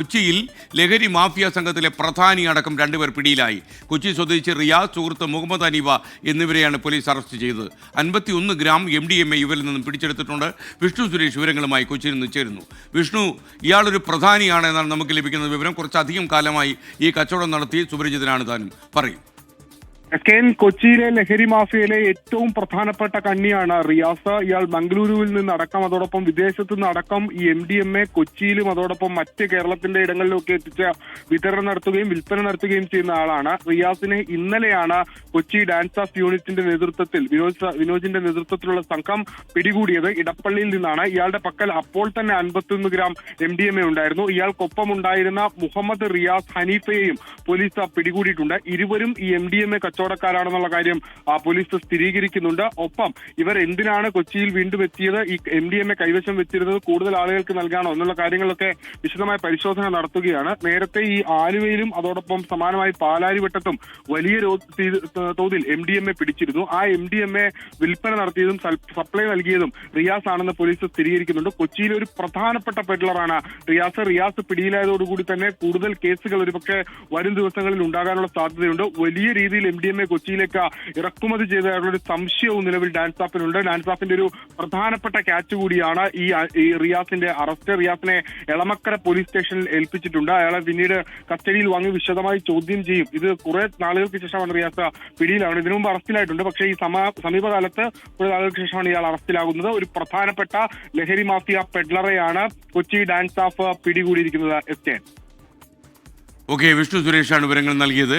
കൊച്ചിയിൽ ലഹരി മാഫിയ സംഘത്തിലെ പ്രധാനി അടക്കം രണ്ടുപേർ പിടിയിലായി. കൊച്ചി സ്വദേശി റിയാസ്, സുഹൃത്ത് മുഹമ്മദ് അനീവ എന്നിവരെയാണ് പോലീസ് അറസ്റ്റ് ചെയ്തത്. 51 ഗ്രാം MDMA ഇവരിൽ നിന്നും പിടിച്ചെടുത്തിട്ടുണ്ട്. വിഷ്ണു സുരേഷ് വിവരങ്ങളുമായി കൊച്ചിയിൽ നിന്ന് ചേരുന്നു. വിഷ്ണു, ഇയാളൊരു പ്രധാനിയാണ് എന്നാണ് നമുക്ക് ലഭിക്കുന്ന വിവരം. കുറച്ചധികം കാലമായി ഈ കച്ചവടം നടത്തി സുപരിചിതനാണ് താനും. പറയും. കൊച്ചിയിലെ ലഹരി മാഫിയയിലെ ഏറ്റവും പ്രധാനപ്പെട്ട കണ്ണിയാണ് റിയാസ്. ഇയാൾ മംഗളൂരുവിൽ നിന്നടക്കം അതോടൊപ്പം വിദേശത്തു നിന്നടക്കം ഈ MDMA കൊച്ചിയിലും അതോടൊപ്പം മറ്റ് കേരളത്തിന്റെ ഇടങ്ങളിലൊക്കെ എത്തിച്ച് വിതരണം നടത്തുകയും വിൽപ്പന നടത്തുകയും ചെയ്യുന്ന ആളാണ്. റിയാസിനെ ഇന്നലെയാണ് കൊച്ചി ഡാൻസ് ഓഫ് യൂണിറ്റിന്റെ നേതൃത്വത്തിൽ വിനോജിന്റെ നേതൃത്വത്തിലുള്ള സംഘം പിടികൂടിയത്. ഇടപ്പള്ളിയിൽ നിന്നാണ്. ഇയാളുടെ പക്കൽ അപ്പോൾ തന്നെ 51 ഗ്രാം MDMA ഉണ്ടായിരുന്നു. ഇയാൾക്കൊപ്പം ഉണ്ടായിരുന്ന മുഹമ്മദ് റിയാസ് ഹനീഫയെയും പോലീസ് പിടികൂടിയിട്ടുണ്ട്. ഇരുവരും ഈ MDMA കച്ചവടക്കാരാണെന്നുള്ള കാര്യം പോലീസ് സ്ഥിരീകരിക്കുന്നുണ്ട്. ഒപ്പം ഇവർ എന്തിനാണ് കൊച്ചിയിൽ വീണ്ടും എത്തിയത്, ഈ MDMA കൈവശം വെച്ചിരുന്നത് കൂടുതൽ ആളുകൾക്ക് നൽകാണോ എന്നുള്ള കാര്യങ്ങളൊക്കെ വിശദമായ പരിശോധന നടത്തുകയാണ്. നേരത്തെ ഈ ആലുവയിലും അതോടൊപ്പം സമാനമായി പാലാരിവട്ടത്തും വലിയ തോതിൽ MDMA പിടിച്ചിരുന്നു. ആ MDMA വിൽപ്പന നടത്തിയതും സപ്ലൈ നൽകിയതും റിയാസ് ആണെന്ന് പോലീസ് സ്ഥിരീകരിക്കുന്നുണ്ട്. കൊച്ചിയിലെ ഒരു പ്രധാനപ്പെട്ട പെഡ്ലറാണ് റിയാസ് പിടിയിലായതോടുകൂടി തന്നെ കൂടുതൽ കേസുകൾ ഒരുപക്ഷെ വരും ദിവസങ്ങളിൽ ഉണ്ടാകാനുള്ള സാധ്യതയുണ്ട്. വലിയ രീതിയിൽ MDMA കൊച്ചിയിലേക്ക് ഇറക്കുമതി ചെയ്തതായുള്ള ഒരു സംശയവും നിലവിൽ ഡാൻസ് ആപ്പിനുണ്ട്. ഡാൻസ് ആപ്പിന്റെ ഒരു പ്രധാനപ്പെട്ട ക്യാച്ച് കൂടിയാണ് ഈ റിയാസിന്റെ അറസ്റ്റ്. റിയാസിനെ എളമക്കര പോലീസ് സ്റ്റേഷനിൽ ഏൽപ്പിച്ചിട്ടുണ്ട്. അയാളെ പിന്നീട് കസ്റ്റഡിയിൽ വാങ്ങി വിശദമായി ചോദ്യം ചെയ്യും. ഇത് കുറെ നാളുകൾക്ക് ശേഷമാണ് റിയാസ് പിടിയിലാവുന്നത്. ഇതിനു മുമ്പ് അറസ്റ്റിലായിട്ടുണ്ട്. പക്ഷേ ഈ സമീപകാലത്ത് കുറെ നാളുകൾക്ക് ശേഷമാണ് ഇയാൾ അറസ്റ്റിലാകുന്നത്. ഒരു പ്രധാനപ്പെട്ട ലഹരി മാഫിയ പെഡ്ലറെയാണ് കൊച്ചി ഡാൻസ് ഓഫ് പിടികൂടിയിരിക്കുന്നത്. ഓക്കെ, വിഷ്ണു സുരേഷാണ് വിവരങ്ങൾ നൽകിയത്.